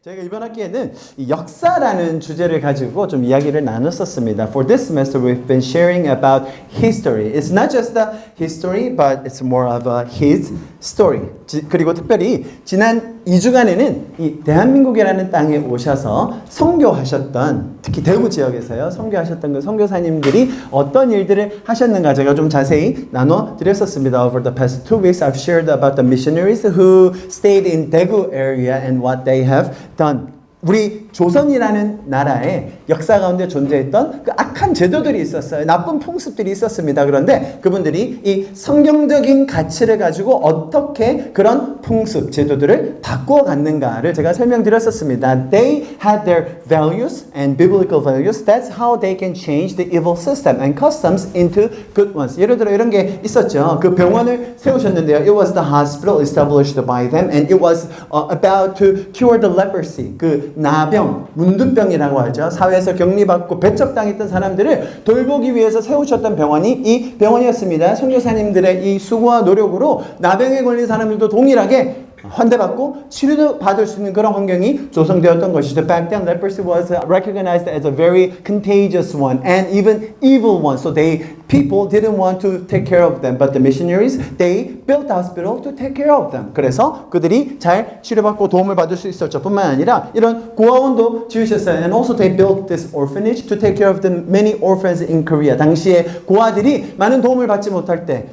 저희가 이번 학기에는 이 역사라는 주제를 가지고 좀 이야기를 나눴었습니다. For this semester, we've been sharing about history. It's not just the history, but it's more of a his story. 그리고 특별히 지난 2주간에는 이 대한민국이라는 땅에 오셔서 선교하셨던, 특히 대구 지역에서요, 선교하셨던 그 선교사님들이 어떤 일들을 하셨는가 제가 좀 자세히 나눠드렸었습니다. Over the past 2 weeks, I've shared about the missionaries who stayed in Daegu area and what they have done. 우리 조선이라는 나라의 역사 가운데 존재했던 그 악한 제도들이 있었어요. 나쁜 풍습들이 있었습니다. 그런데 그분들이 이 성경적인 가치를 가지고 어떻게 그런 풍습, 제도들을 바꾸어 갔는가를 제가 설명드렸었습니다. They had their values and biblical values. That's how they can change the evil system and customs into good ones. 예를 들어 이런 게 있었죠. 그 병원을 세우셨는데요. It was the hospital established by them and it was about to cure the leprosy. 그 나병, 문둥병이라고 하죠. 사회에서 격리받고 배척당했던 사람들을 돌보기 위해서 세우셨던 병원이 이 병원이었습니다. 선교사님들의 이 수고와 노력으로 나병에 걸린 사람들도 동일하게 환대받고 치료도 받을 수 있는 그런 환경이 조성되었던 것이죠. Back then, leprosy was recognized as a very contagious one and even evil one. So people didn't want to take care of them. But the missionaries, they built hospital to take care of them. 그래서 그들이 잘 치료받고 도움을 받을 수 있었죠. 뿐만 아니라 이런 고아원도 지으셨어요. And also they built this orphanage to take care of the many orphans in Korea. 당시에 고아들이 많은 도움을 받지 못할 때,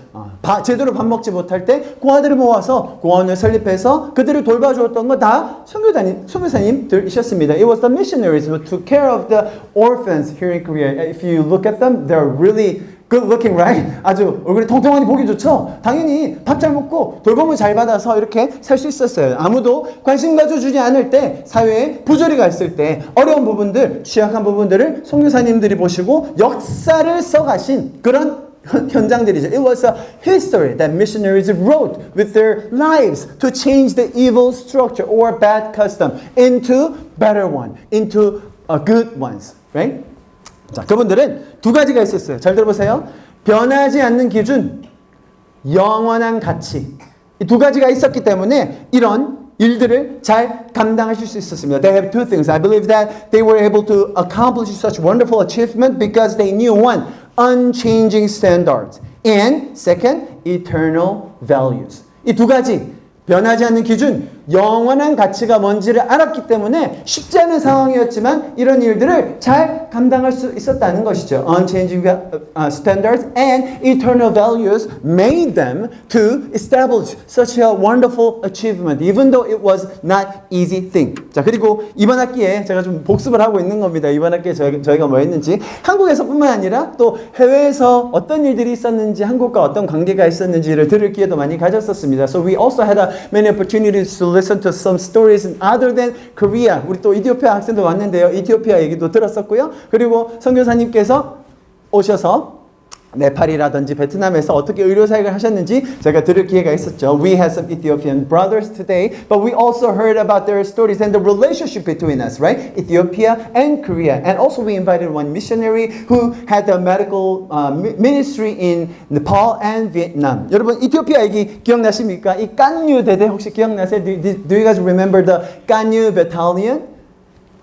제대로 밥 먹지 못할 때 고아들을 모아서 고아원을 설립해서 그들을 돌봐주었던 거 다 선교사님들이셨습니다. It was the missionaries who took care of the orphans here in Korea. If you look at them, they're really good looking, right? 아주 얼굴이 통통하니 보기 좋죠? 당연히 밥 잘 먹고 돌봄을 잘 받아서 이렇게 살 수 있었어요. 아무도 관심 가져주지 않을 때, 사회에 부조리가 있을 때, 어려운 부분들, 취약한 부분들을 선교사님들이 보시고 역사를 써가신 그런 현장들이죠. It was a history that missionaries wrote with their lives to change the evil structure or bad custom into better one, into good ones, right? 자, 그분들은 두 가지가 있었어요. 잘 들어보세요. 변하지 않는 기준, 영원한 가치. 이 두 가지가 있었기 때문에 이런 일들을 잘 감당하실 수 있었습니다. They have two things. I believe that they were able to accomplish such wonderful achievement because they knew one, unchanging standards, and second, eternal values. 이 두 가지, 변하지 않는 기준, 영원한 가치가 뭔지를 알았기 때문에 쉽지 않은 상황이었지만 이런 일들을 잘 감당할 수 있었다는 것이죠. Unchanging standards and eternal values made them to establish such a wonderful achievement, even though it was not easy thing. 자, 그리고 이번 학기에 제가 좀 복습을 하고 있는 겁니다. 이번 학기에 저희가 뭐 했는지, 한국에서뿐만 아니라 또 해외에서 어떤 일들이 있었는지, 한국과 어떤 관계가 있었는지를 들을 기회도 많이 가졌었습니다. So we also had many opportunities to listen to some stories other than Korea. 우리 또 이티오피아 학생도 왔는데요. 이티오피아 얘기도 들었었고요. 그리고 선교사님께서 오셔서 네팔이라든지 베트남에서 어떻게 의료사역을 하셨는지 제가 들을 기회가 있었죠. We had some Ethiopian brothers today, but we also heard about their stories and the relationship between us, right? Ethiopia and Korea. And also we invited one missionary who had a medical ministry in Nepal and Vietnam. 여러분, 이티오피아 얘기 기억나십니까? 이 깐유 대대 혹시 기억나세요? Do you guys remember the 깐유 battalion?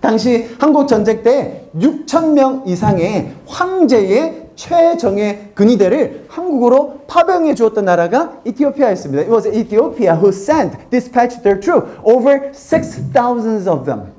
당시 한국 전쟁 때 6,000명 이상의 황제의 최정예 근위대를 한국으로 파병해 주었던 나라가 이티오피아였습니다. It was Ethiopia who dispatched their troops, over 6,000 of them,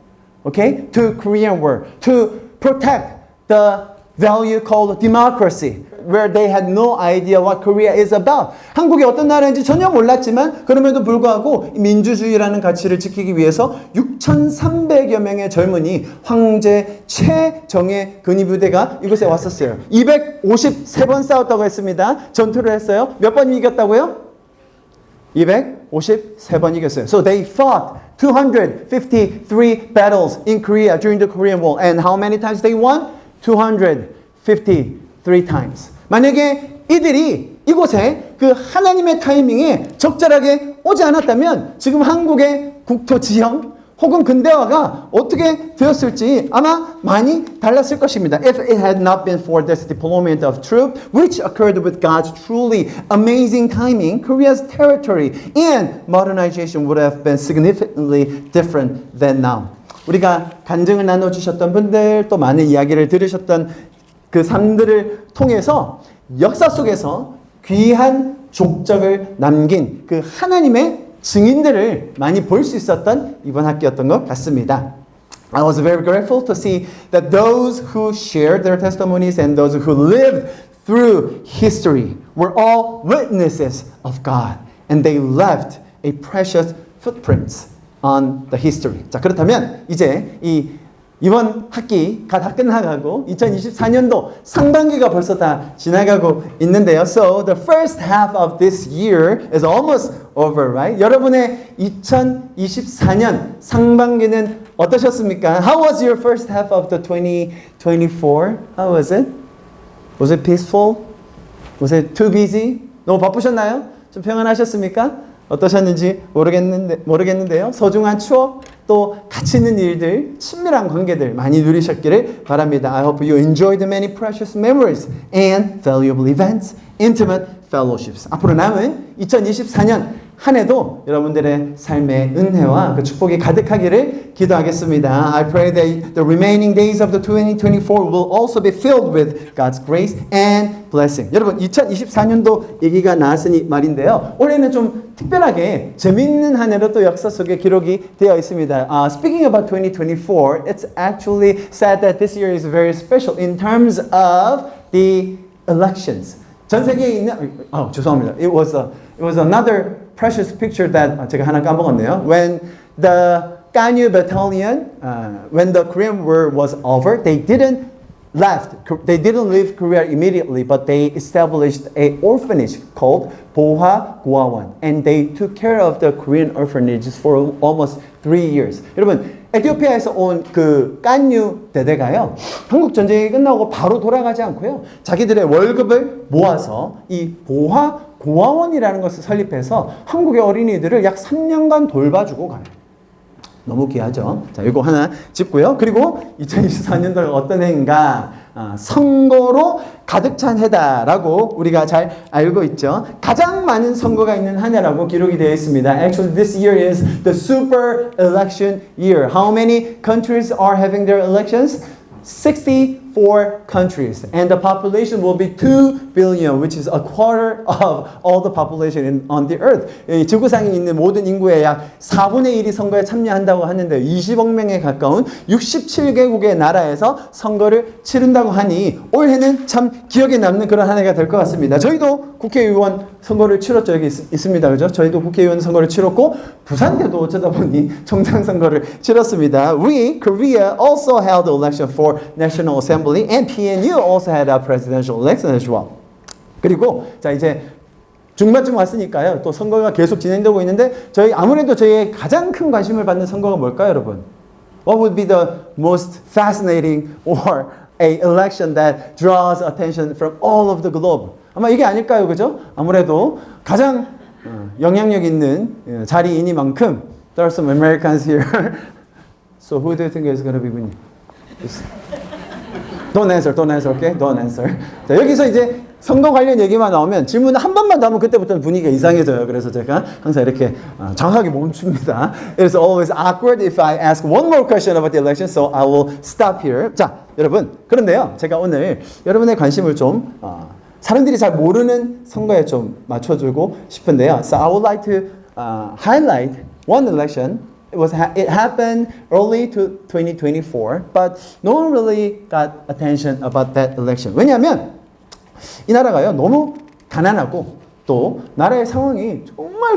okay, to Korean War to protect the value called democracy, where they had no idea what Korea is about. 한국이 어떤 나라인지 전혀 몰랐지만 그럼에도 불구하고 민주주의라는 가치를 지키기 위해서 6,300여 명의 젊은이 황제 최정예 근위부대가 이곳에 왔었어요. 253번 싸웠다고 했습니다. 전투를 했어요. 몇 번 이겼다고요? 253번 이겼어요. So they fought 253 battles in Korea during the Korean War. And how many times they won? 253 times. 만약에 이들이 이곳에 그 하나님의 타이밍에 적절하게 오지 않았다면 지금 한국의 국토 지형 혹은 근대화가 어떻게 되었을지 아마 많이 달랐을 것입니다. If it had not been for this deployment of troops, which occurred with God's truly amazing timing, Korea's territory and modernization would have been significantly different than now. 우리가 간증을 나눠주셨던 분들, 또 많은 이야기를 들으셨던 그 삶들을 통해서 역사 속에서 귀한 족적을 남긴 그 하나님의 증인들을 많이 볼 수 있었던 이번 학기였던 것 같습니다. I was very grateful to see that those who shared their testimonies and those who lived through history were all witnesses of God, and they left a precious footprints on the history. 자, 그렇다면 이제 이번 학기가 다 끝나가고 2024년도 상반기가 벌써 다 지나가고 있는데요. So the first half of this year is almost over, right? 여러분의 2024년 상반기는 어떠셨습니까? How was your first half of the 2024? How was it? Was it peaceful? Was it too busy? 너무 바쁘셨나요? 좀 평안하셨습니까? 어떠셨는지 모르겠는데요. 소중한 추억, 또 가치 있는 일들, 친밀한 관계들 많이 누리셨기를 바랍니다. I hope you enjoyed many precious memories and valuable events, intimate fellowships. 앞으로 남은 2024년 한 해도 여러분들의 삶의 은혜와 그 축복이 가득하기를 기도하겠습니다. I pray that the remaining days of the 2024 will also be filled with God's grace and blessing. 여러분 2024년도 얘기가 나왔으니 말인데요. 올해는 좀 특별하게 재밌는 한 해로 또 역사 속에 기록이 되어 있습니다. Speaking about 2024, it's actually said that this year is very special in terms of the elections. 전 세계에 있는 죄송합니다. It was another precious picture that 제가 하나 까먹었네요. When the Ganyu battalion, when the Korean War was over, they didn't leave Korea immediately, but they established an orphanage called Boha Goawan, and they took care of the Korean orphanages for almost 3 years. 여러분, 에티오피아에서 온 그 깐유 대대가요, 한국 전쟁이 끝나고 바로 돌아가지 않고요, 자기들의 월급을 모아서 이 보하 고아원이라는 것을 설립해서 한국의 어린이들을 약 3년간 돌봐주고 가요. 너무 귀하죠? 자, 이거 하나 짚고요. 그리고 2024년도는 어떤 해인가? 선거로 가득 찬 해다라고 우리가 잘 알고 있죠. 가장 많은 선거가 있는 한 해라고 기록이 되어 있습니다. Actually, this year is the super election year. How many countries are having their elections? 64 countries, and the population will be 2 billion, which is a quarter of all the population on the earth. 지구상에 있는 모든 인구의 약 4분의 1이 선거에 참여한다고 하는데 20억 명에 가까운 67개국의 나라에서 선거를 치른다고 하니 올해는 참 기억에 남는 그런 한 해가 될 것 같습니다. 저희도 국회의원 선거를 치렀죠. 여기 있습니다. 그죠? 저희도 국회의원 선거를 치렀고 부산대도 어쩌다 보니 총장 선거를 치렀습니다. We, Korea, also held the election for National Assembly, and PNU also had a presidential election as well. 그리고 자 이제 중반쯤 왔으니까요. 또 선거가 계속 진행되고 있는데 아무래도 저희의 가장 큰 관심을 받는 선거가 뭘까요, 여러분? What would be the most fascinating or a election that draws attention from all of the globe? 아마 이게 아닐까요, 그죠? 아무래도 가장 영향력 있는 자리이니만큼 there are some Americans here. So who do you think is going to be winning? Don't answer, okay? Don't answer. 자, 여기서 이제 선거 관련 얘기만 나오면 질문 한 번만 더 하면 그때부터는 분위기가 이상해져요. 그래서 제가 항상 이렇게 정확하게 멈춥니다. It is always awkward if I ask one more question about the election, so I will stop here. 자, 여러분, 그런데요. 제가 오늘 여러분의 관심을 좀 사람들이 잘 모르는 선거에 좀 맞춰주고 싶은데요. So I would like to highlight one election. It happened early to 2024, but no one really got attention about that election. 왜냐하면 이 나라가요 너무 가난하고 또 나라의 상황이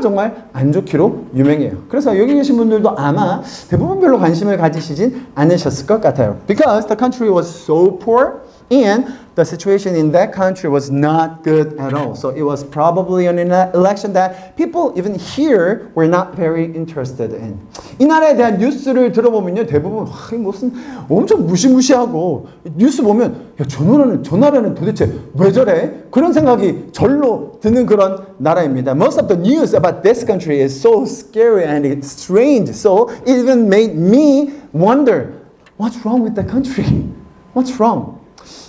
정말 안 좋기로 유명해요. 그래서 여기 계신 분들도 아마 대부분 별로 관심을 가지시진 않으셨을 것 같아요. Because the country was so poor and the situation in that country was not good at all. So it was probably an election that people even here were not very interested in. 이 나라에 대한 뉴스를 들어보면요, 대부분 무슨 엄청 무시무시하고 뉴스 보면 야, 저 나라는 도대체 왜 저래? 그런 생각이 절로 드는 그런 나라입니다. Most of the news about this country is so scary and strange. So it even made me wonder, what's wrong with the country? What's wrong?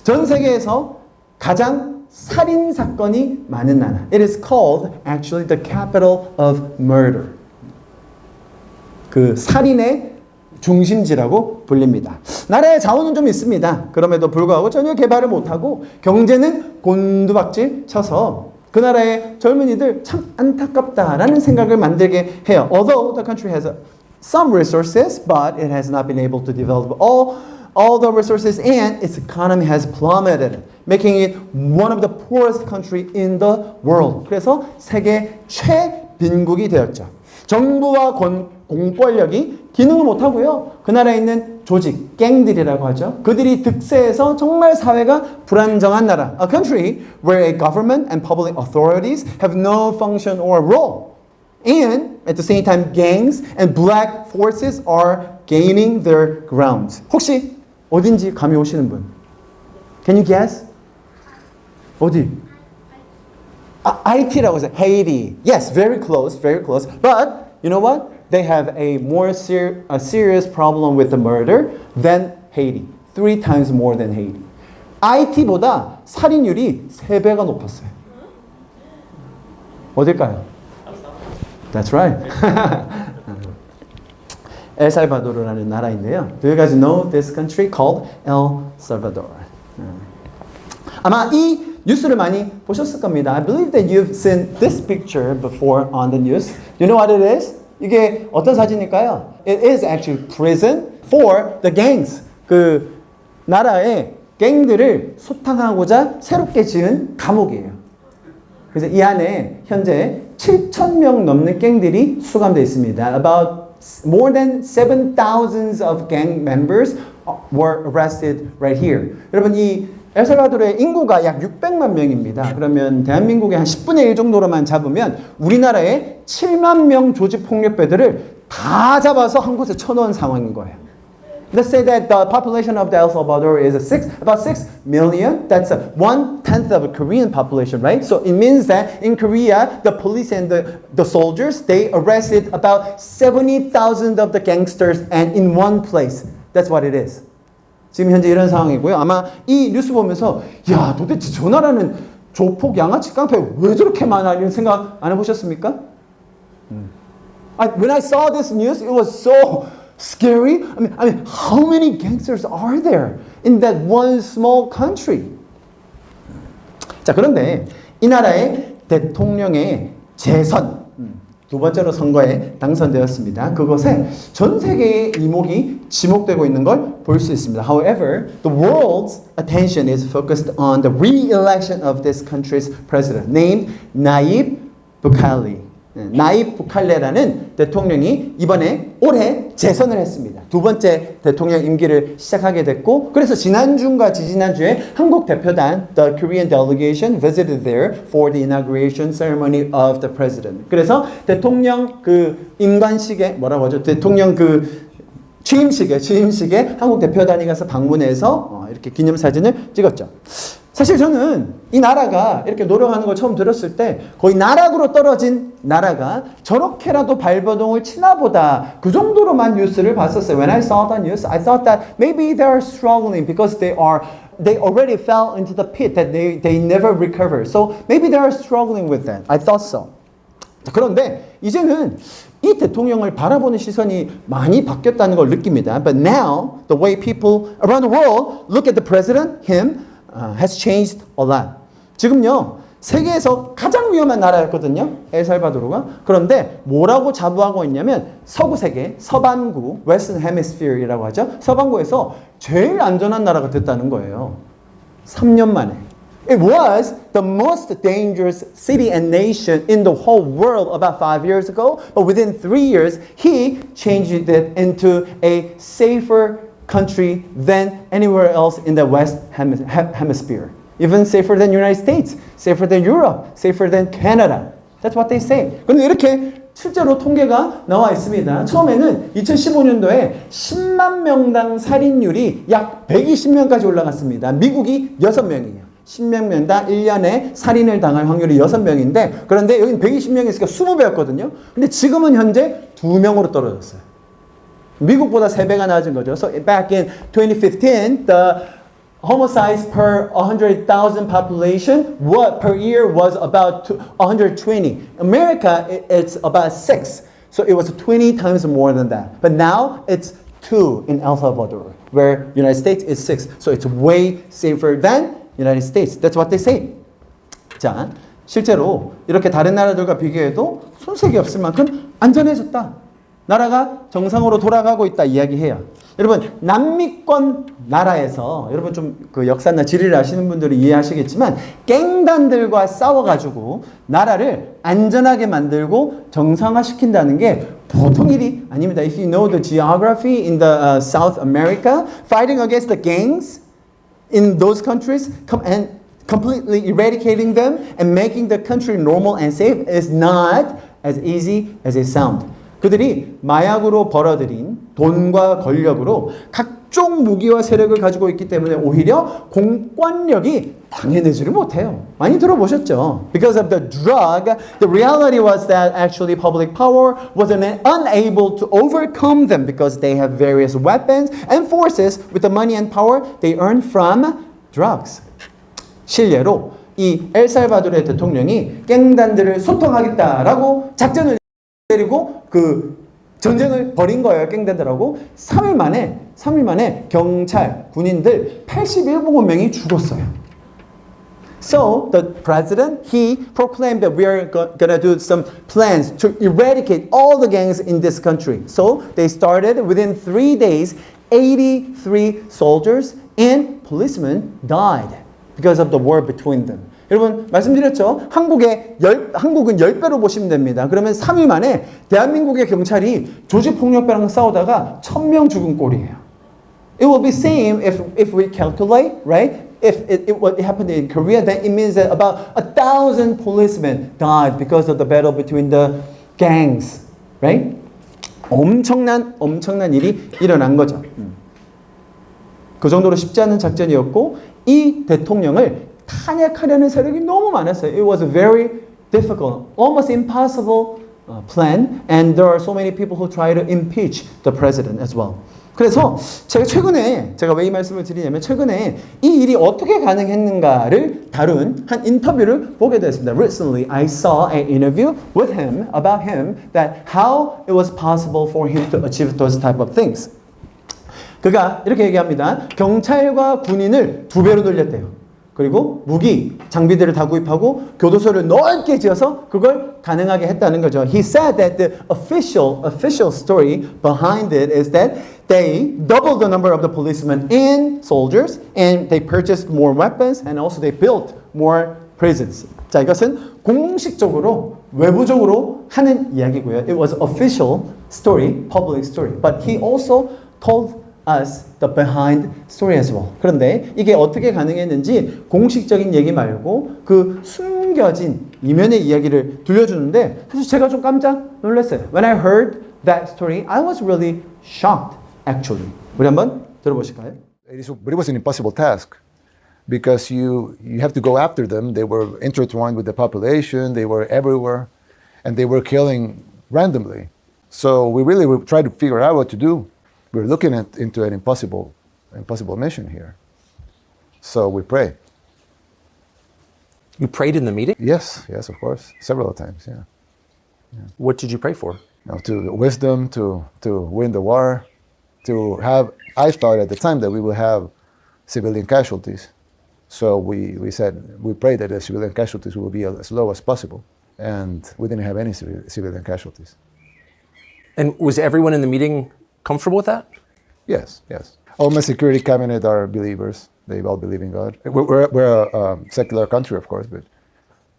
전 세계에서 가장 살인 사건이 많은 나라. It is called actually the capital of murder. 그 살인의 중심지라고 불립니다. 나라의 자원은 좀 있습니다. 그럼에도 불구하고 전혀 개발을 못하고 경제는 곤두박질 쳐서 그 나라의 젊은이들 참 안타깝다라는 생각을 만들게 해요. Although the country has some resources, but it has not been able to develop all the resources and its economy has plummeted, making it one of the poorest country in the world. 그래서 세계 최빈국이 되었죠. 정부와 공권력이 기능을 못하고요. 그 나라에 있는 조직, 갱들이라고 하죠. 그들이 득세해서 정말 사회가 불안정한 나라. A country where a government and public authorities have no function or role. And at the same time, gangs and black forces are gaining their ground. 혹시 어딘지 감이 오시는 분? Can you guess? 어디? IT라고 해서 Haiti. Yes, very close, very close. But you know what? They have a more serious problem with the murder than Haiti. 3 times more than Haiti. IT보다 살인율이 3배가 높았어요. 어딜까요? That's right. 엘살바도르라는 나라인데요. Do you guys know this country called El Salvador? 아마 이 뉴스를 많이 보셨을 겁니다. I believe that you've seen this picture before on the news. You know what it is? 이게 어떤 사진일까요? It is actually prison for the gangs. 그 나라의 갱들을 소탕하고자 새롭게 지은 감옥이에요. 그래서 이 안에 현재 7,000명 넘는 갱들이 수감되어 있습니다. About more than 7,000 of gang members were arrested right here. 여러분 이 엘살바도르의 인구가 약 600만 명입니다. 그러면 대한민국의 한 10분의 1 정도로만 잡으면 우리나라의 7만 명 조직폭력배들을 다 잡아서 한 곳에 쳐놓은 상황인 거예요. Let's say that the population of El Salvador is about 6 million. That's 1/10 of a Korean population, right? So it means that in Korea, the police and the soldiers, they arrested about 70,000 of the gangsters and in one place. That's what it is. 지금 현재 이런 상황이고요. 아마 이 뉴스 보면서 야 도대체 저 나라는 조폭, 양아치, 깡패 왜 저렇게 많아? 이런 생각 안 해보셨습니까? When I saw this news, it was so scary. I mean, how many gangsters are there in that one small country? 자, 그런데 이 나라의 대통령의 재선 두 번째로 선거에 당선되었습니다. 그것에 전 세계의 이목이 지목되고 있는 걸 볼 수 있습니다. However, the world's attention is focused on the re-election of this country's president, named Nayib Bukele. 나입 부칼레라는 대통령이 이번에 올해 재선을 했습니다. 두 번째 대통령 임기를 시작하게 됐고, 그래서 지난주과 지지난주에 한국 대표단, the Korean delegation visited there for the inauguration ceremony of the president. 그래서 대통령 그 임관식에 뭐라고 하죠? 대통령 그 취임식에 한국 대표단이 가서 방문해서 이렇게 기념사진을 찍었죠. 사실 저는 이 나라가 이렇게 노력하는 걸 처음 들었을 때 거의 나락으로 떨어진 나라가 저렇게라도 발버둥을 치나 보다 그 정도로만 뉴스를 봤었어요. When I saw the news, I thought that maybe they are struggling because they already fell into the pit that they never recover. So maybe they are struggling with that. I thought so. 그런데 이제는 이 대통령을 바라보는 시선이 많이 바뀌었다는 걸 느낍니다. But now the way people around the world look at the president, him, has changed a lot. 지금요 세계에서 가장 위험한 나라였거든요, 엘살바도르가. 그런데 뭐라고 자부하고 있냐면 서구 세계, 서반구, Western Hemisphere이라고 하죠. 서반구에서 제일 안전한 나라가 됐다는 거예요. 3년 만에. It was the most dangerous city and nation in the whole world about 5 years ago, but within 3 years, he changed it into a safer country than anywhere else in the West Hemisphere. Even safer than United States, safer than Europe, safer than Canada. That's what they say. 그런데 이렇게 실제로 통계가 나와 있습니다. 처음에는 2015년도에 10만 명당 살인율이 약 120명까지 올라갔습니다. 미국이 6명이에요. 10명당 1년에 살인을 당할 확률이 6명인데, 그런데 여기는 120명이 있으니까 20배였거든요. 근데 지금은 현재 2명으로 떨어졌어요. 미국보다 3배가 낮은 거죠. So back in 2015, the homicides per 100,000 population per year was about 120. America, it's about 6. So it was 20 times more than that. But now it's 2 in El Salvador, where United States is 6. So it's way safer than United States. That's what they say. 자, 실제로 이렇게 다른 나라들과 비교해도 손색이 없을 만큼 안전해졌다. 나라가 정상으로 돌아가고 있다 이야기해요. 여러분 남미권 나라에서 여러분 좀 그 역사나 지리를 아시는 분들은 이해하시겠지만 갱단들과 싸워가지고 나라를 안전하게 만들고 정상화시킨다는 게 보통 일이 아닙니다. If you know the geography in the South America, fighting against the gangs in those countries and completely eradicating them and making the country normal and safe is not as easy as it sounds. 그들이 마약으로 벌어들인 돈과 권력으로 각종 무기와 세력을 가지고 있기 때문에 오히려 공권력이 당해내지를 못해요. 많이 들어보셨죠? Because of the drug, the reality was that actually public power was unable to overcome them because they have various weapons and forces with the money and power they earn from drugs. 실례로 이 엘살바도르의 대통령이 갱단들을 소통하겠다라고 작전을 내리고 그 전쟁을 벌인 거예요. 갱단들하고 3일 만에 경찰, 군인들 81명이 죽었어요. So the president, he proclaimed that we are gonna do some plans to eradicate all the gangs in this country. So they started within 3 days, 83 soldiers and policemen died because of the war between them. 여러분 말씀드렸죠? 한국은 10배로 보시면 됩니다. 그러면 3일 만에 대한민국의 경찰이 조직폭력배랑 싸우다가 1000명 죽은 꼴이에요. It will be same if we calculate, right? If what happened in Korea, then it means that about 1,000 policemen died because of the battle between the gangs, right? 엄청난 일이 일어난 거죠. 그 정도로 쉽지 않은 작전이었고 이 대통령을 탄핵하려는 세력이 너무 많았어요. It was a very difficult, almost impossible plan, and there are so many people who try to impeach the president as well. 그래서 제가 왜 이 말씀을 드리냐면 최근에 이 일이 어떻게 가능했는가를 다룬 한 인터뷰를 보게 됐습니다. Recently, I saw an interview with him about him that how it was possible for him to achieve those type of things. 그가 이렇게 얘기합니다. 경찰과 군인을 2배로 늘렸대요. 그리고 무기, 장비들을 다 구입하고 교도소를 넓게 지어서 그걸 가능하게 했다는 거죠. He said that the official story behind it is that they doubled the number of the policemen and soldiers and they purchased more weapons and also they built more prisons. 자, 이것은 공식적으로 외부적으로 하는 이야기고요. It was official story, public story. But he also told us the behind story as well. 그런데 이게 어떻게 가능했는지 공식적인 얘기 말고 그 숨겨진 이면의 이야기를 들려주는데 사실 제가 좀 깜짝 놀랐어요. When I heard that story, I was really shocked actually. 우리 한번 들어보실까요? But it was an impossible task because you have to go after them. They were intertwined with the population. They were everywhere, and they were killing randomly. So we really tried to figure out what to do. We're looking into an impossible mission here. So we pray. You prayed in the meeting? Yes, of course, several times. Yeah. What did you pray for? To wisdom, to win the war, to have. I thought at the time that we will have civilian casualties, so we prayed that the civilian casualties will be as low as possible, and we didn't have any civilian casualties. And was everyone in the meeting comfortable with that? Yes. All my security cabinet are believers. They all believe in God. We're a secular country, of course, but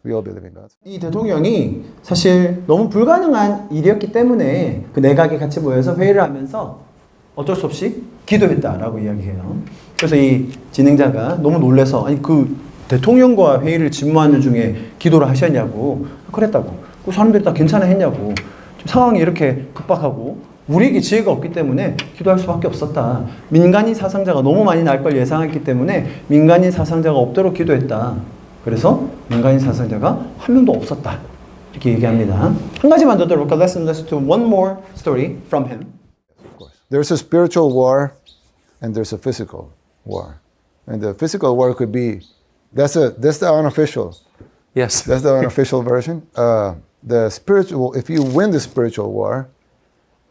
we all believe in God. 이 대통령이 사실 너무 불가능한 일이었기 때문에 그 내각이 같이 모여서 회의를 하면서 어쩔 수 없이 기도했다라고 이야기해요. 그래서 이 진행자가 너무 놀라서 아니 그 대통령과 회의를 집무하는 중에 기도를 하셨냐고 그랬다고. 그 사람들이 다 괜찮아 했냐고. 지금 상황이 이렇게 급박하고 우리에게 지혜가 없기 때문에 기도할 수밖에 없었다. 민간인 사상자가 너무 많이 날 걸 예상했기 때문에 민간인 사상자가 없도록 기도했다. 그래서 민간인 사상자가 한 명도 없었다. 이렇게 얘기합니다. 한 가지만 더 들어볼까? Let's do one more story from him. Of course. There's a spiritual war and there's a physical war. And the physical war could be, that's the unofficial. Yes. That's the unofficial version. The spiritual, if you win the spiritual war,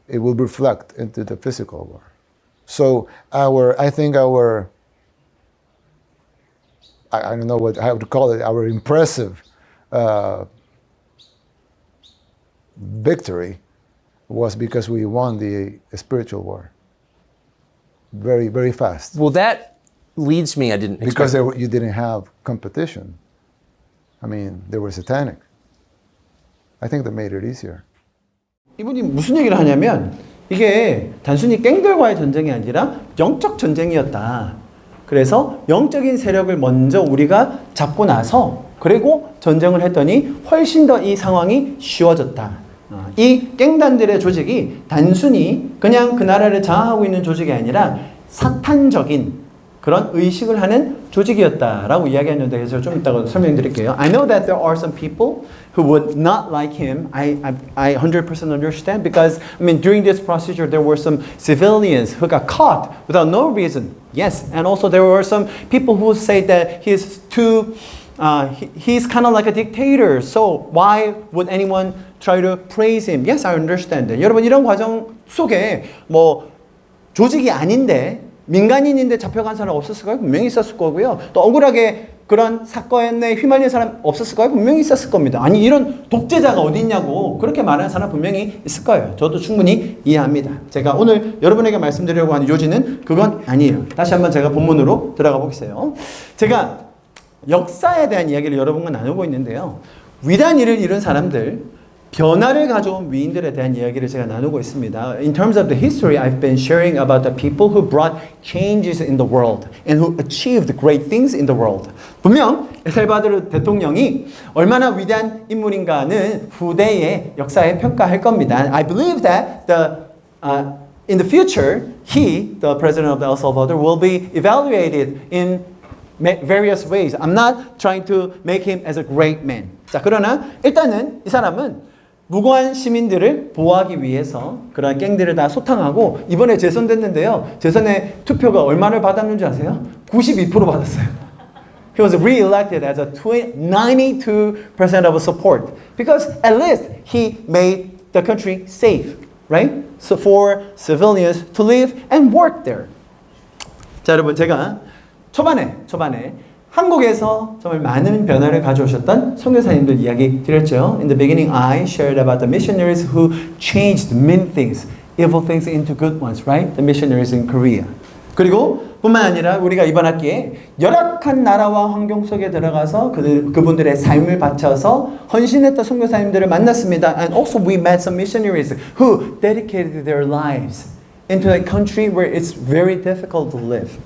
it will reflect into the physical war. So I think I don't know how to call it, our impressive victory was because we won the spiritual war very, very fast. Well, that leads me. I didn't Because expect. you didn't have competition. I mean, they were satanic. I think that made it easier. 이분이 무슨 얘기를 하냐면 이게 단순히 갱들과의 전쟁이 아니라 영적 전쟁이었다. 그래서 영적인 세력을 먼저 우리가 잡고 나서 그리고 전쟁을 했더니 훨씬 더 이 상황이 쉬워졌다. 이 갱단들의 조직이 단순히 그냥 그 나라를 장악하고 있는 조직이 아니라 사탄적인 그런 의식을 하는 조직이었다라고 이야기했는데 그래서 좀 이따가 설명드릴게요. I know that there are some people who would not like him. I 100% understand because I mean during this procedure there were some civilians who got caught without no reason. Yes, and also there were some people who say that he's too he's kind of like a dictator. So why would anyone try to praise him? Yes, I understand that. 여러분 이런 과정 속에 뭐 조직이 아닌데 민간인인데 잡혀간 사람 없었을까요? 분명히 있었을 거고요. 또 억울하게 그런 사건에 휘말린 사람 없었을까요? 분명히 있었을 겁니다. 아니 이런 독재자가 어디 있냐고 그렇게 말하는 사람 분명히 있을 거예요. 저도 충분히 이해합니다. 제가 오늘 여러분에게 말씀드리려고 하는 요지는 그건 아니에요. 다시 한번 제가 본문으로 들어가 보겠어요. 제가 역사에 대한 이야기를 여러분과 나누고 있는데요. 위대한 일을 이룬 사람들, 변화를 가져온 위인들에 대한 이야기를 제가 나누고 있습니다. In terms of the history, I've been sharing about the people who brought changes in the world and who achieved great things in the world. 분명 엘살바도르 대통령이 얼마나 위대한 인물인가는 후대의 역사에 평가할 겁니다. I believe that in the future, he, the president of El Salvador, will be evaluated in various ways. I'm not trying to make him as a great man. 자, 그러나 일단은 이 사람은 무고한 시민들을 보호하기 위해서 그런 갱들을 다 소탕하고 이번에 재선됐는데요. 재선의 투표가 얼마를 받았는 줄 아세요? 92% 받았어요. He was re-elected as a 92% of support because at least he made the country safe, right? So for civilians to live and work there. 자, 여러분 제가 초반에 한국에서 정말 많은 변화를 가져오셨던 선교사님들 이야기 드렸죠. In the beginning, I shared about the missionaries who changed mean things, evil things into good ones, right? The missionaries in Korea. 그리고 뿐만 아니라 우리가 이번 학기에 열악한 나라와 환경 속에 들어가서 그분들의 삶을 바쳐서 헌신했던 선교사님들을 만났습니다. And also we met some missionaries who dedicated their lives into a country where it's very difficult to live.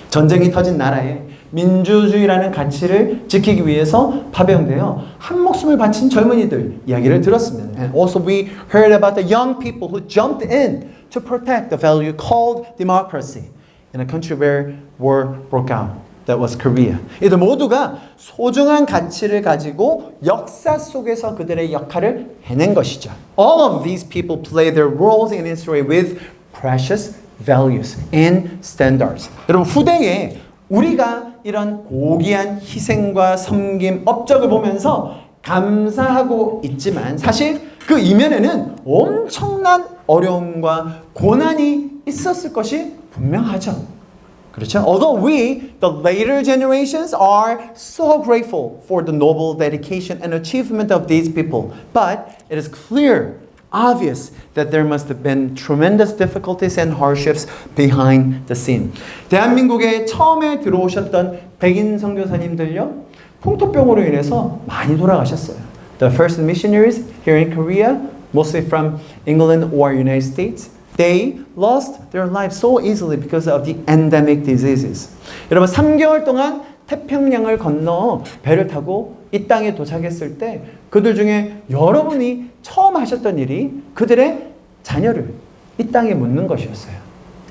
전쟁이 터진 나라에 민주주의라는 가치를 지키기 위해서 파병되어 한 목숨을 바친 젊은이들 이야기를 들었습니다. And also we heard about the young people who jumped in to protect the value called democracy in a country where war broke out. That was Korea. 이들 모두가 소중한 가치를 가지고 역사 속에서 그들의 역할을 해낸 것이죠. All of these people play their roles in history with precious values and standards. 여러분 후대에 우리가 이런 고귀한 희생과 섬김, 업적을 보면서 감사하고 있지만 사실 그 이면에는 엄청난 어려움과 고난이 있었을 것이 분명하죠. 그렇죠? Although we, the later generations, are so grateful for the noble dedication and achievement of these people, but it is clear obvious that there must have been tremendous difficulties and hardships behind the scene. 대한민국에 처음에 들어오셨던 백인 선교사님들요, 풍토병으로 인해서 많이 돌아가셨어요. The first missionaries here in Korea, mostly from England or United States, they lost their lives so easily because of the endemic diseases. 여러분 3개월 동안 태평양을 건너 배를 타고 이 땅에 도착했을 때 그들 중에 여러분이 처음 하셨던 일이 그들의 자녀를 이 땅에 묻는 것이었어요.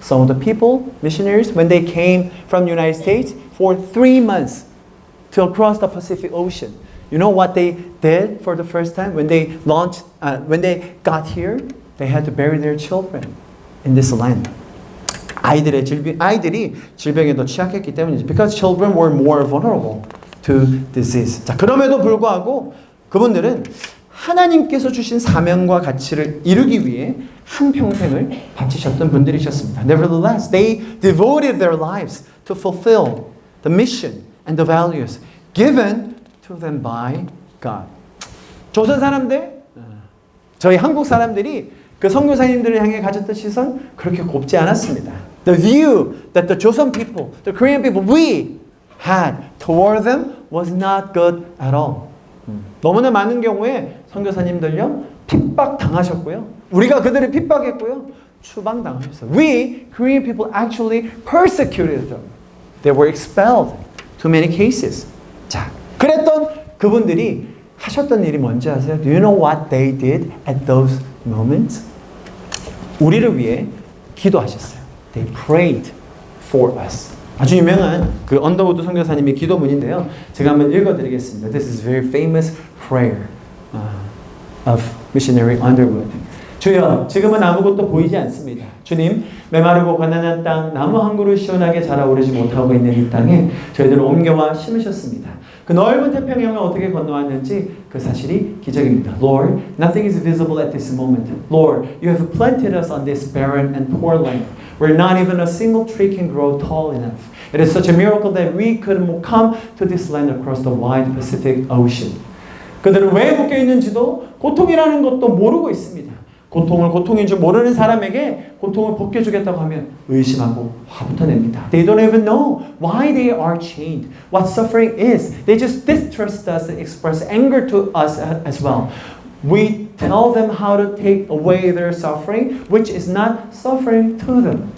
Some of the people, missionaries, when they came from the United States for 3 months to across the Pacific Ocean, you know what they did for the first time when they got here? They had to bury their children in this land. 아이들이 질병에 더 취약했기 때문이죠. Because children were more vulnerable to disease. 자, 그럼에도 불구하고 그분들은 하나님께서 주신 사명과 가치를 이루기 위해 한 평생을 바치셨던 분들이셨습니다. Nevertheless, they devoted their lives to fulfill the mission and the values given to them by God. 조선 사람들, 저희 한국 사람들이 그 선교사님들을 향해 가졌던 시선 그렇게 곱지 않았습니다. The view that the Joseon people, the Korean people, we had toward them was not good at all. 너무나 많은 경우에 선교사님들요 핍박 당하셨고요. 우리가 그들을 핍박했고요. 추방 당하셨어요. We, Korean people, actually persecuted them. They were expelled to many cases. 자, 그랬던 그분들이 하셨던 일이 뭔지 아세요? Do you know what they did at those moments? 우리를 위해 기도하셨어요. They prayed for us. 아주 유명한 그 언더우드 선교사님의 기도문인데요. 제가 한번 읽어드리겠습니다. This is very famous prayer of missionary Underwood. 주여, 지금은 아무것도 보이지 않습니다. 주님, 메마르고 가난한 땅, 나무 한 그루 시원하게 자라오르지 못하고 있는 이 땅에 저희들을 옮겨와 심으셨습니다. 그 넓은 태평양을 어떻게 건너왔는지 그 사실이 기적입니다. Lord, nothing is visible at this moment. Lord, you have planted us on this barren and poor land, where not even a single tree can grow tall enough. It is such a miracle that we could come to this land across the wide Pacific Ocean. 그들은 왜 묶여 있는지도 고통이라는 것도 모르고 있습니다. 고통을 고통인 줄 모르는 사람에게 고통을 벗겨주겠다고 하면 의심하고 화부터 냅니다. They don't even know why they are chained, what suffering is. They just distrust us and express anger to us as well. We tell them how to take away their suffering, which is not suffering to them.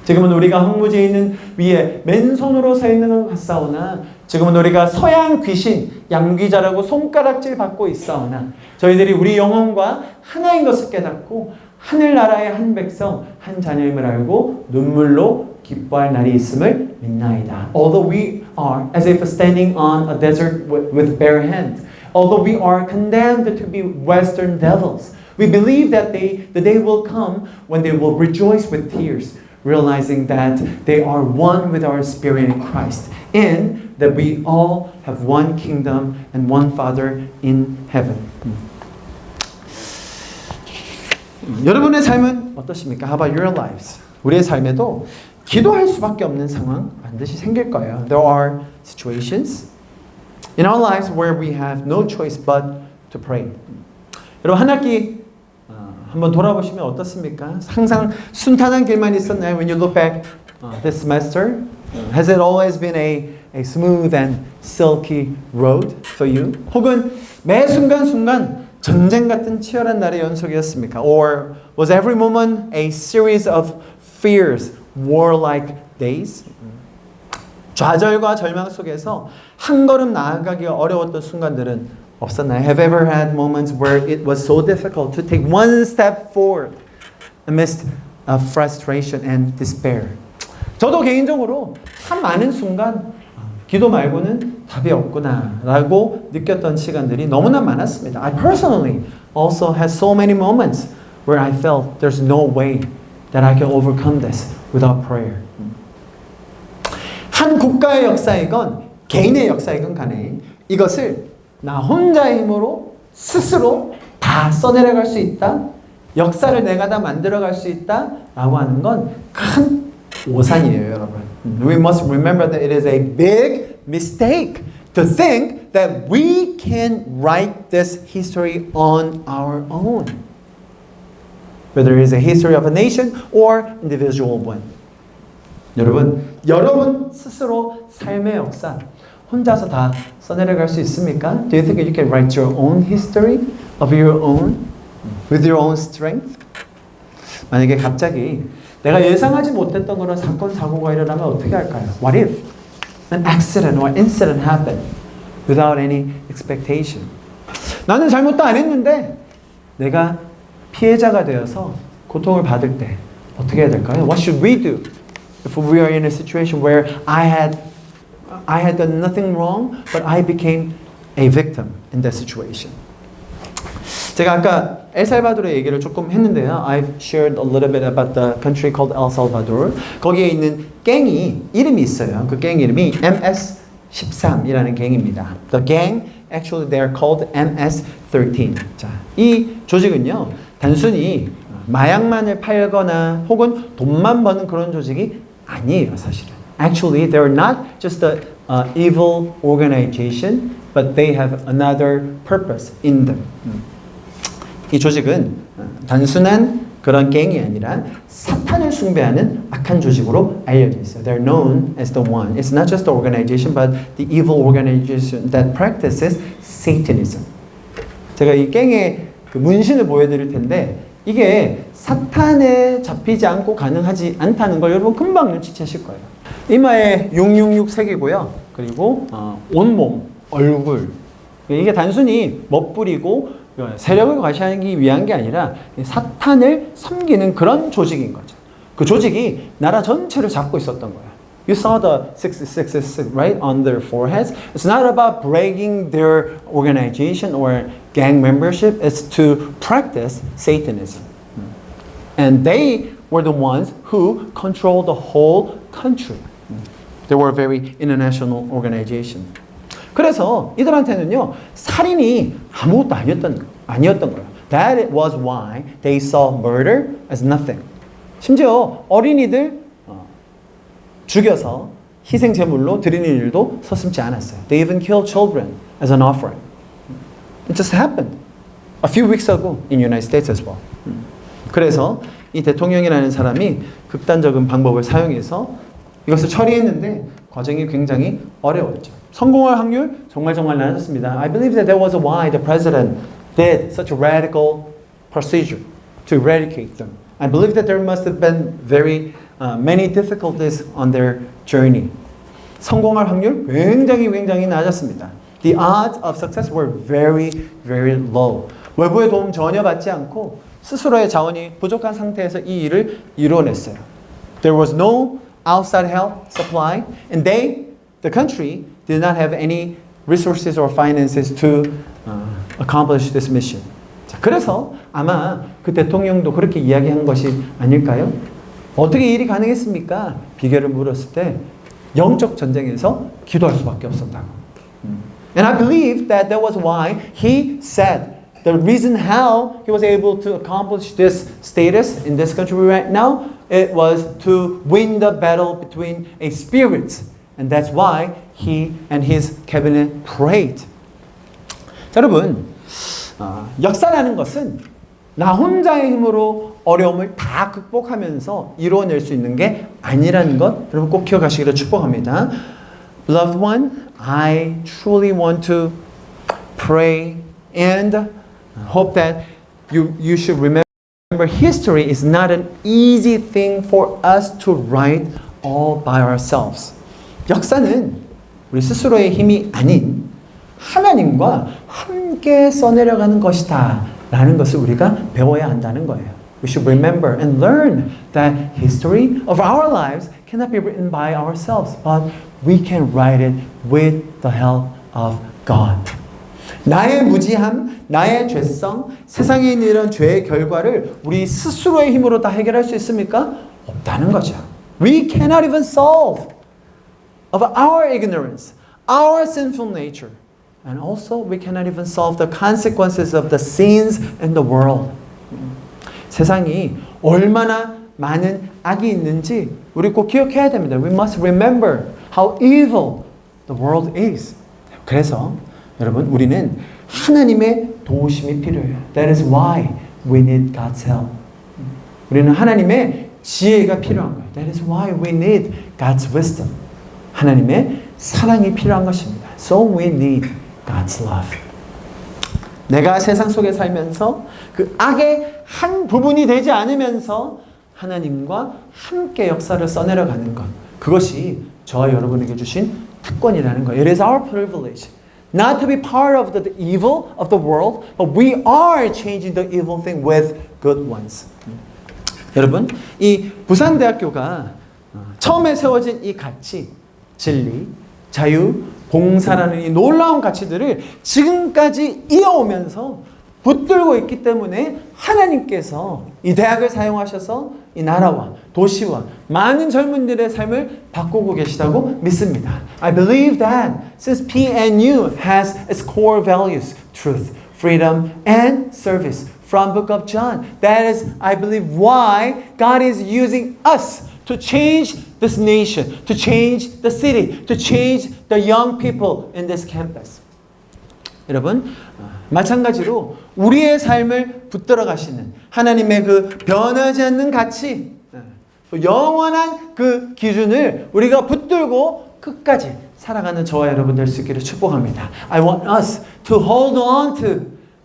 지금은 우리가 황무지에 있는 위에 맨손으로 서 있는 것 같사오나 지금은 우리가 서양 귀신, 양귀자라고 손가락질 받고 있사오나 저희들이 우리 영혼과 하나인 것을 깨닫고 하늘나라의 한 백성, 한 자녀임을 알고 눈물로 기뻐할 날이 있음을 믿나이다. Although we are as if standing on a desert with bare hands, although we are condemned to be Western devils, we believe that the day will come when they will rejoice with tears, realizing that they are one with our spirit in Christ, and that we all have one kingdom and one Father in heaven. 여러분의 삶은 어떠십니까? How about your lives? 우리의 삶에도 기도할 수밖에 없는 상황 반드시 생길 거예요. There are situations in our lives where we have no choice but to pray. 여러분 한 학기 한번 돌아보시면 어떻습니까? 항상 순탄한 길만 있었나요? When you look back this semester, has it always been a smooth and silky road for you? 혹은 매 순간순간 전쟁 같은 치열한 날의 연속이었습니까? Or was every moment a series of fierce, warlike days? 좌절과 절망 속에서 한 걸음 나아가기가 어려웠던 순간들은 없었나요? Have you ever had moments where it was so difficult to take one step forward amidst frustration and despair? 저도 개인적으로 참 많은 순간 기도 말고는 답이 없구나라고 느꼈던 시간들이 너무나 많았습니다. I personally also had so many moments where I felt there's no way that I can overcome this without prayer. 한 국가의 역사이건 개인의 역사이건 간에 이것을 나 혼자의 힘으로 스스로 다 써내려갈 수 있다. 역사를 내가 다 만들어갈 수 있다라고 하는 건 큰 오산이에요, 여러분. We must remember that it is a big mistake to think that we can write this history on our own. Whether it is a history of a nation or individual one. 여러분 스스로 삶의 역사 혼자서 다 써내려갈 수 있습니까? Do you think you can write your own history of your own with your own strength? 만약에 갑자기 내가 예상하지 못했던 그런 사건 사고가 일어나면 어떻게 할까요? What if an accident or incident happened without any expectation? 나는 잘못도 안 했는데 내가 피해자가 되어서 고통을 받을 때 어떻게 해야 될까요? What should we do if we are in a situation where I had done nothing wrong, but I became a victim in that situation? 제가 아까 엘살바도르의 얘기를 조금 했는데요. I've shared a little bit about the country called El Salvador. 거기에 있는 갱이 이름이 있어요. 그 갱 이름이 MS-13이라는 갱입니다. The gang, actually they are called MS-13. 자, 이 조직은요. 단순히 마약만을 팔거나 혹은 돈만 버는 그런 조직이 아니에요, 사실은. Actually, they're not just a evil organization, but they have another purpose in them. 이 조직은 단순한 그런 갱이 아니라 사탄을 숭배하는 악한 조직으로 알려져 있어요. They're known as the one. It's not just the organization, but the evil organization that practices Satanism. 제가 이 갱의 그 문신을 보여드릴 텐데 이게 사탄에 잡히지 않고 가능하지 않다는 걸 여러분 금방 눈치채실 거예요. 이마에 666 색이고요. 그리고 온몸, 얼굴. 이게 단순히 멋부리고 세력을 과시하기 위한 게 아니라 사탄을 섬기는 그런 조직인 거죠. 그 조직이 나라 전체를 잡고 있었던 거예요. You saw the 666 right on their foreheads. It's not about breaking their organization or gang membership. It's to practice Satanism. And they were the ones who controlled the whole country. They were a very international organization. 그래서 이들한테는요, 살인이 아무것도 아니었던 거예요. That was why they saw murder as nothing. 심지어 어린이들 죽여서 희생 제물로 드리는 일도 서슴지 않았어요. They even killed children as an offering. It just happened a few weeks ago in the United States as well. 그래서 이 대통령이라는 사람이 극단적인 방법을 사용해서 이것을 처리했는데 과정이 굉장히 어려웠죠. 성공할 확률 정말 낮았습니다. I believe that was why the president did such a radical procedure to eradicate them. I believe that there must have been very many difficulties on their journey. 성공할 확률 굉장히 낮았습니다. The odds of success were very low. 외부의 도움 전혀 받지 않고 스스로의 자원이 부족한 상태에서 이 일을 이뤄냈어요. There was no outside help supply, and the country, did not have any resources or finances to accomplish this mission. 자, 그래서 아마 그 대통령도 그렇게 이야기한 것이 아닐까요? 어떻게 이 일이 가능했습니까? 비결을 물었을 때 영적 전쟁에서 기도할 수밖에 없었다고. And I believe that was why he said the reason how he was able to accomplish this status in this country right now, it was to win the battle between a spirits. And that's why he and his cabinet prayed. 자, 여러분, 역사라는 것은 나 혼자의 힘으로 어려움을 다 극복하면서 이루어낼 수 있는 게 아니라는 것 여러분 꼭 기억하시기를 축복합니다. Beloved one, I truly want to pray and hope that you should remember history is not an easy thing for us to write all by ourselves. 역사는 우리 스스로의 힘이 아닌 하나님과 함께 써내려가는 것이다 라는 것을 우리가 배워야 한다는 거예요. We should remember and learn that history of our lives cannot be written by ourselves, but we can write it with the help of God. 나의 무지함, 나의 죄성, 세상에 있는 이런 죄의 결과를 우리 스스로의 힘으로 다 해결할 수 있습니까? 없다는 거죠. We cannot even solve of our ignorance, our sinful nature. And also we cannot even solve the consequences of the sins in the world. 세상이 얼마나 많은 악이 있는지 우리 꼭 기억해야 됩니다. We must remember how evil the world is. 그래서 여러분 우리는 하나님의 도우심이 필요해요. That is why we need God's help. 우리는 하나님의 지혜가 필요한 거예요. That is why we need God's wisdom. 하나님의 사랑이 필요한 것입니다. So we need God's love. 내가 세상 속에 살면서 그 악의 한 부분이 되지 않으면서 하나님과 함께 역사를 써내려가는 것. 그것이 저와 여러분에게 주신 특권이라는 거예요. It is our privilege. Not to be part of the evil of the world, but we are changing the evil thing with good ones. 여러분, 이 부산대학교가 처음에 세워진 이 가치, 진리, 자유, 봉사라는 이 놀라운 가치들을 지금까지 이어오면서 붙들고 있기 때문에 하나님께서 이 대학을 사용하셔서 이 나라와 도시와 많은 젊은이들의 삶을 바꾸고 계시다고 믿습니다. I believe that since PNU has its core values, truth, freedom, and service from book of John. That is, I believe, why God is using us to change this nation, to change the city, to change the young people in this campus. 여러분, 마찬가지로 우리의 삶을 붙들어 가시는 하나님의 그 변하지 않는 가치, 영원한 그 기준을 우리가 붙들고 끝까지 살아가는 저와 여러분 될 수 있기를 축복합니다. I want us to hold on to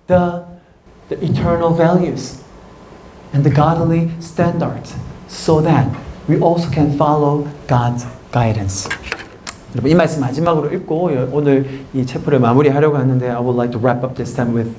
the eternal values and the godly standards so that we also can follow God's guidance. 여러분 이 말씀 마지막으로 읽고 오늘 이 챕터를 마무리하려고 하는데 I would like to wrap up this time with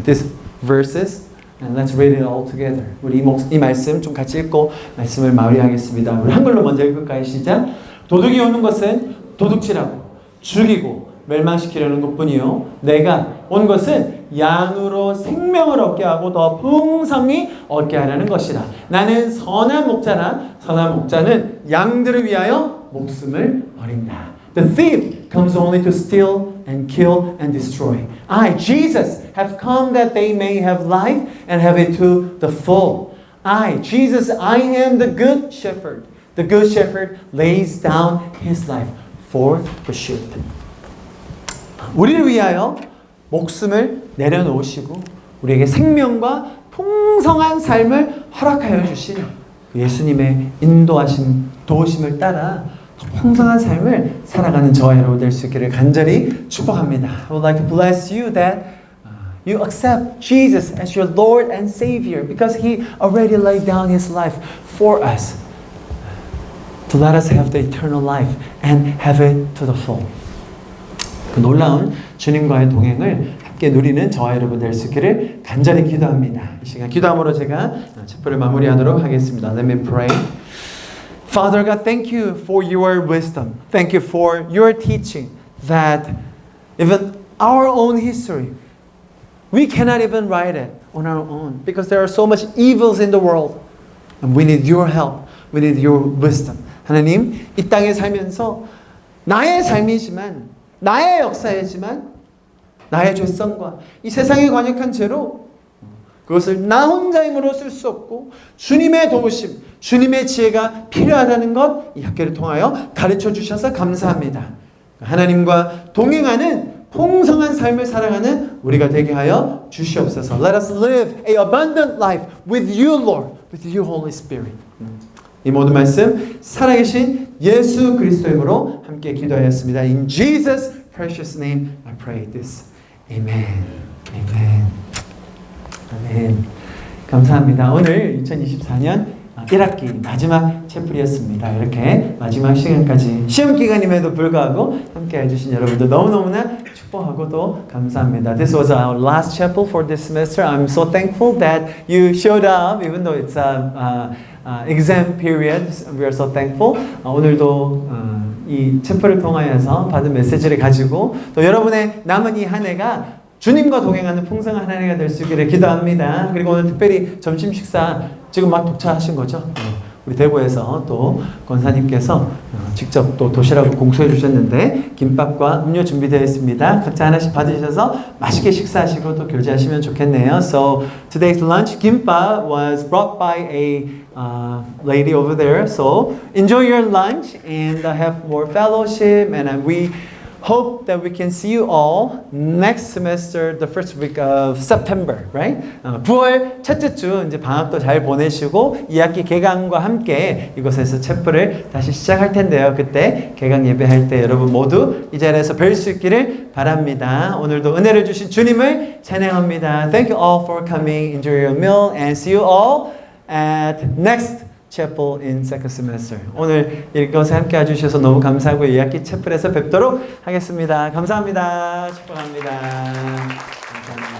these verses and let's read it all together. 우리 이 말씀 좀 같이 읽고 말씀을 마무리하겠습니다. 우리 한글로 먼저 읽을까요? 시작. 도둑이 오는 것은 도둑질하고 죽이고 멸망시키려는 것뿐이요 내가 온 것은 양으로 생명을 얻게 하고 더 풍성히 얻게 하려는 것이라. 나는 선한 목자라 선한 목자는 양들을 위하여 목숨을 버린다. The thief comes only to steal and kill and destroy. I, Jesus, have come that they may have life and have it to the full. I, Jesus, I am the good shepherd. The good shepherd lays down his life for the sheep. 우리를 위하여 목숨을 내려놓으시고 우리에게 생명과 풍성한 삶을 허락하여 주신 예수님의 인도하심, 도우심을 따라 풍성한 삶을 살아가는 저와 여러분 될 수 있기를 간절히 축복합니다. I would like to bless you that you accept Jesus as your Lord and Savior because He already laid down His life for us to let us have the eternal life and have it to the full. 그 놀라운 주님과의 동행을 함께 누리는 저와 여러분 될 수 있기를 간절히 기도합니다. 이 시간 기도함으로 제가 첩보를 마무리하도록 하겠습니다. Let me pray. Father God, thank you for your wisdom. Thank you for your teaching that even our own history, we cannot even write it on our own because there are so much evils in the world. And we need your help. We need your wisdom. 하나님, 이 땅에 살면서 나의 삶이지만 나의 역사이지만 나의 죄성과 이 세상의 관역한 죄로 그것을 나 혼자 힘으로 쓸 수 없고 주님의 도우심, 주님의 지혜가 필요하다는 것 이 학교를 통하여 가르쳐 주셔서 감사합니다. 하나님과 동행하는 풍성한 삶을 살아가는 우리가 되게 하여 주시옵소서. Let us live a abundant life with you, Lord, with you, Holy Spirit. 이 모든 말씀 살아계신 예수 그리스도의 이름으로 함께 기도하였습니다. In Jesus' precious name I pray this. Amen. Amen. 아멘. 감사합니다. 오늘 2024년 1학기 마지막 채플이었습니다. 이렇게 마지막 시간까지 시험 기간임에도 불구하고 함께 해주신 여러분들 너무너무나 축복하고 또 감사합니다. This was our last chapel for this semester. I'm so thankful that you showed up even though it's exam period. We are so thankful. 오늘도 이 채플을 통하여서 받은 메시지를 가지고 또 여러분의 남은 이 한 해가 주님과 동행하는 풍성한 한 해가 될 수 있기를 기도합니다. 그리고 오늘 특별히 점심 식사 지금 막 독차하신 거죠? 우리 대구에서 또 권사님께서 직접 또 도시락을 공수해 주셨는데 김밥과 음료 준비되어 있습니다. 각자 하나씩 받으셔서 맛있게 식사하시고 또 교제하시면 좋겠네요. So today's lunch kimbap was brought by a lady over there. So enjoy your lunch and have more fellowship and we hope that we can see you all next semester, the first week of September, right? 9월 첫째 주 이제 방학도 잘 보내시고 2학기 개강과 함께 이곳에서 채플을 다시 시작할 텐데요. 그때 개강 예배할 때 여러분 모두 이 자리에서 뵐 수 있기를 바랍니다. 오늘도 은혜를 주신 주님을 찬양합니다. Thank you all for coming. Enjoy your meal and see you all at next chapel in second semester. 오늘 이것에 함께 해주셔서 너무 감사하고 2학기 채플에서 뵙도록 하겠습니다. 감사합니다. 축복합니다. 감사합니다.